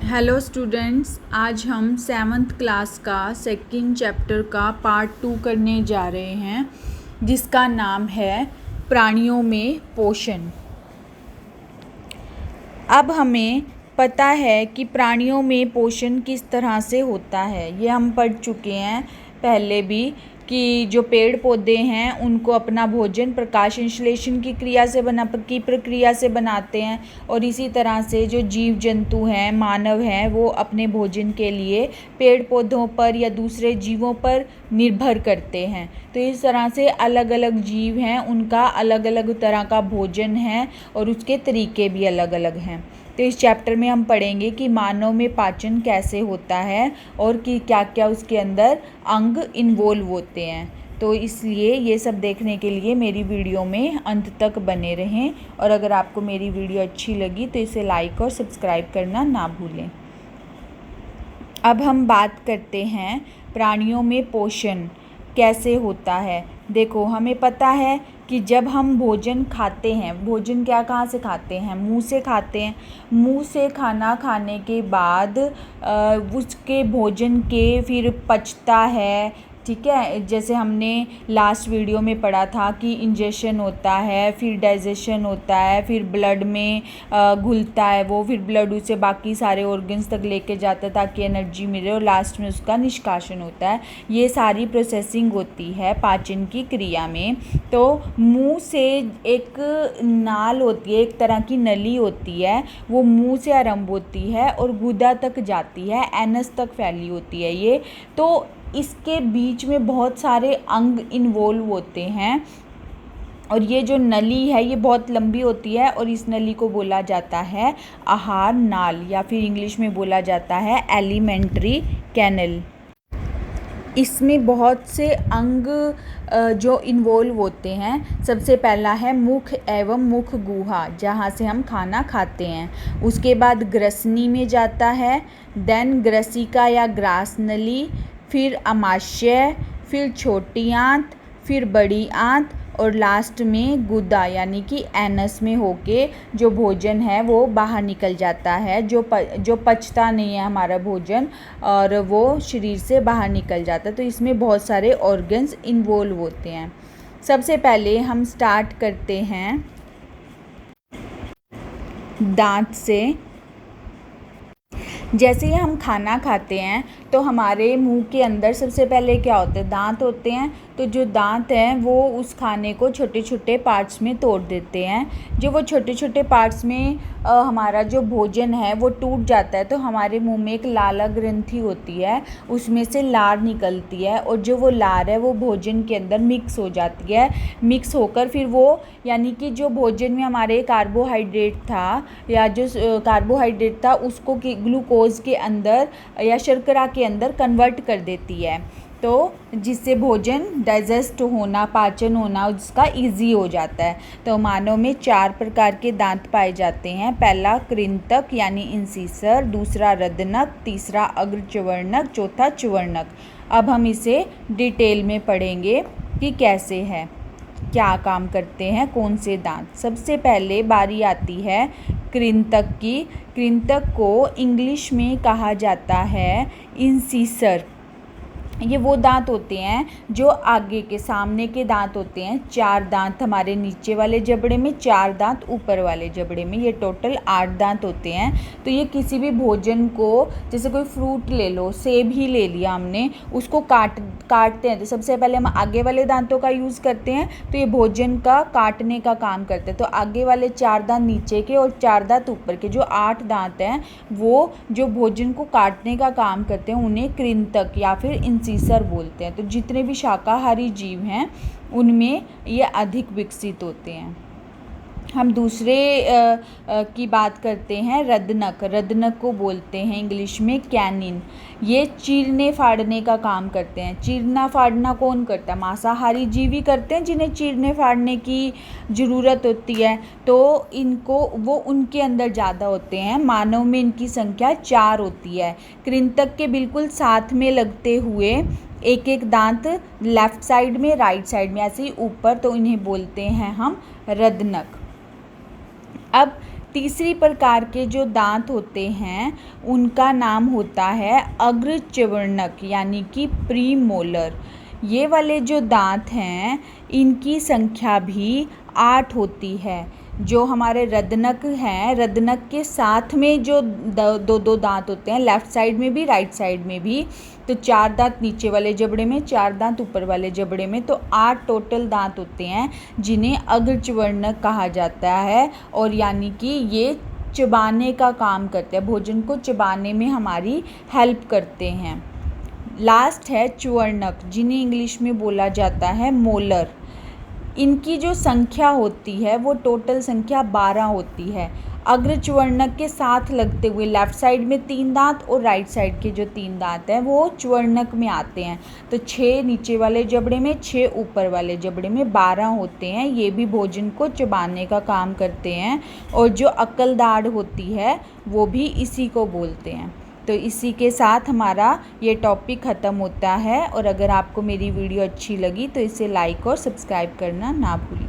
Hello students, आज हम 7th class का सेकंड चैप्टर का पार्ट 2 करने जा रहे हैं, जिसका नाम है प्राणियों में पोषण। अब हमें पता है कि प्राणियों में पोषण किस तरह से होता है। ये हम पढ़ चुके हैं पहले भी कि जो पेड़ पौधे हैं उनको अपना भोजन प्रकाश संश्लेषण की प्रक्रिया से बनाते हैं, और इसी तरह से जो जीव जंतु हैं, मानव हैं, वो अपने भोजन के लिए पेड़ पौधों पर या दूसरे जीवों पर निर्भर करते हैं। तो इस तरह से अलग अलग जीव हैं, उनका अलग अलग तरह का भोजन है और उसके तरीके भी अलग अलग हैं। तो इस चैप्टर में हम पढ़ेंगे कि मानव में पाचन कैसे होता है और कि क्या क्या उसके अंदर अंग इन्वॉल्व होते हैं। तो इसलिए ये सब देखने के लिए मेरी वीडियो में अंत तक बने रहें, और अगर आपको मेरी वीडियो अच्छी लगी तो इसे लाइक और सब्सक्राइब करना ना भूलें। अब हम बात करते हैं प्राणियों में पोषण कैसे होता है। देखो, हमें पता है कि जब हम भोजन खाते हैं, भोजन कहाँ से खाते हैं? मुंह से खाते हैं। मुंह से खाना खाने के बाद उसके भोजन के फिर पचता है, ठीक है। जैसे हमने लास्ट वीडियो में पढ़ा था कि इंजेक्शन होता है, फिर डाइजेशन होता है, फिर ब्लड में घुलता है वो, फिर ब्लड उसे बाकी सारे ऑर्गन्स तक लेके जाता है ताकि एनर्जी मिले, और लास्ट में उसका निष्कासन होता है। ये सारी प्रोसेसिंग होती है पाचन की क्रिया में। तो मुंह से एक नाल होती है, एक तरह की नली होती है, वो मुंह से आरंभ होती है और गुदा तक जाती है, एनस तक फैली होती है ये। तो इसके बीच में बहुत सारे अंग इन्वॉल्व होते हैं, और ये जो नली है ये बहुत लंबी होती है, और इस नली को बोला जाता है आहार नाल, या फिर इंग्लिश में बोला जाता है एलिमेंट्री कैनल। इसमें बहुत से अंग जो इन्वॉल्व होते हैं। सबसे पहला है मुख एवं मुख गुहा, जहाँ से हम खाना खाते हैं। उसके बाद ग्रसनी में जाता है, देन ग्रसिका या ग्रास नली, फिर अमाशय, फिर छोटी आंत, फिर बड़ी आंत, और लास्ट में गुदा यानी कि एनस में होके जो भोजन है वो बाहर निकल जाता है, जो पचता नहीं है हमारा भोजन, और वो शरीर से बाहर निकल जाता है। तो इसमें बहुत सारे ऑर्गन्स इन्वॉल्व होते हैं। सबसे पहले हम स्टार्ट करते हैं दांत से। जैसे ही हम खाना खाते हैं तो हमारे मुंह के अंदर सबसे पहले क्या होते हैं? दांत होते हैं। तो जो दांत हैं वो उस खाने को छोटे छोटे पार्ट्स में तोड़ देते हैं। जो वो छोटे छोटे पार्ट्स में हमारा जो भोजन है वो टूट जाता है, तो हमारे मुंह में एक लाला ग्रंथि होती है, उसमें से लार निकलती है, और जो वो लार है वो भोजन के अंदर मिक्स हो जाती है। मिक्स होकर फिर वो, यानी कि जो भोजन में हमारे कार्बोहाइड्रेट था या जो कार्बोहाइड्रेट था उसको ग्लूकोज के अंदर या शर्करा के अंदर कन्वर्ट कर देती है, तो जिससे भोजन डाइजेस्ट होना, पाचन होना उसका इजी हो जाता है। तो मानव में 4 प्रकार के दांत पाए जाते हैं। पहला कृंतक यानी इंसिसर, दूसरा रदनक, तीसरा अग्रच्यवर्णक, चौथा च्यवर्णक। अब हम इसे डिटेल में पढ़ेंगे कि कैसे है, क्या काम करते हैं, कौन से दांत। सबसे पहले बारी आती है कृंतक की। कृंतक को इंग्लिश में कहा जाता है इंसिसर। ये वो दांत होते हैं जो आगे के सामने के दांत होते हैं। 4 दांत हमारे नीचे वाले जबड़े में, 4 दांत ऊपर वाले जबड़े में, ये टोटल 8 दांत होते हैं। तो ये किसी भी भोजन को, जैसे कोई फ्रूट ले लो, सेब ही ले लिया हमने, उसको काटते हैं तो सबसे पहले हम आगे वाले दांतों का यूज़ करते हैं, तो ये भोजन का काटने का काम करते हैं। तो आगे वाले 4 दांत नीचे के और 4 दांत ऊपर के, जो 8 दांत हैं वो जो भोजन को काटने का काम करते हैं उन्हें कृंतक या फिर इंसिसर बोलते हैं। तो जितने भी शाकाहारी जीव हैं उनमें ये अधिक विकसित होते हैं। हम दूसरे की बात करते हैं रदनक। रदनक को बोलते हैं इंग्लिश में कैनिन। ये चीरने फाड़ने का काम करते हैं। चीरना फाड़ना कौन करता है? मांसाहारी जीव ही करते हैं, जिन्हें चीरने फाड़ने की ज़रूरत होती है। तो इनको वो उनके अंदर ज़्यादा होते हैं। मानव में इनकी संख्या 4 होती है। कृंतक के बिल्कुल साथ में लगते हुए एक एक दांत लेफ्ट साइड में, राइट साइड में, ऐसे ही ऊपर, तो इन्हें बोलते हैं हम रदनक। अब तीसरी प्रकार के जो दांत होते हैं उनका नाम होता है अग्रच्यवर्णक यानी कि प्रीमोलर। ये वाले जो दांत हैं इनकी संख्या भी 8 होती है। जो हमारे रदनक हैं, रदनक के साथ में जो दो दो दांत होते हैं, लेफ़्ट साइड में भी राइट साइड में भी, तो 4 दांत नीचे वाले जबड़े में, 4 दांत ऊपर वाले जबड़े में, तो 8 टोटल दांत होते हैं जिन्हें अग्रच्यवर्णक कहा जाता है। और यानी कि ये चबाने का काम करते हैं, भोजन को चबाने में हमारी हेल्प करते हैं। लास्ट है च्वर्णक, जिन्हें इंग्लिश में बोला जाता है मोलर। इनकी जो संख्या होती है वो टोटल संख्या 12 होती है। अग्रच्यवर्णक के साथ लगते हुए लेफ़्ट साइड में 3 दांत और राइट साइड के जो 3 दांत हैं वो च्वर्णक में आते हैं। तो 6 नीचे वाले जबड़े में, 6 ऊपर वाले जबड़े में, 12 होते हैं। ये भी भोजन को चबाने का काम करते हैं। और जो अक्ल दाढ़ होती है वो भी इसी को बोलते हैं। तो इसी के साथ हमारा ये टॉपिक ख़त्म होता है। और अगर आपको मेरी वीडियो अच्छी लगी तो इसे लाइक और सब्सक्राइब करना ना भूलिए।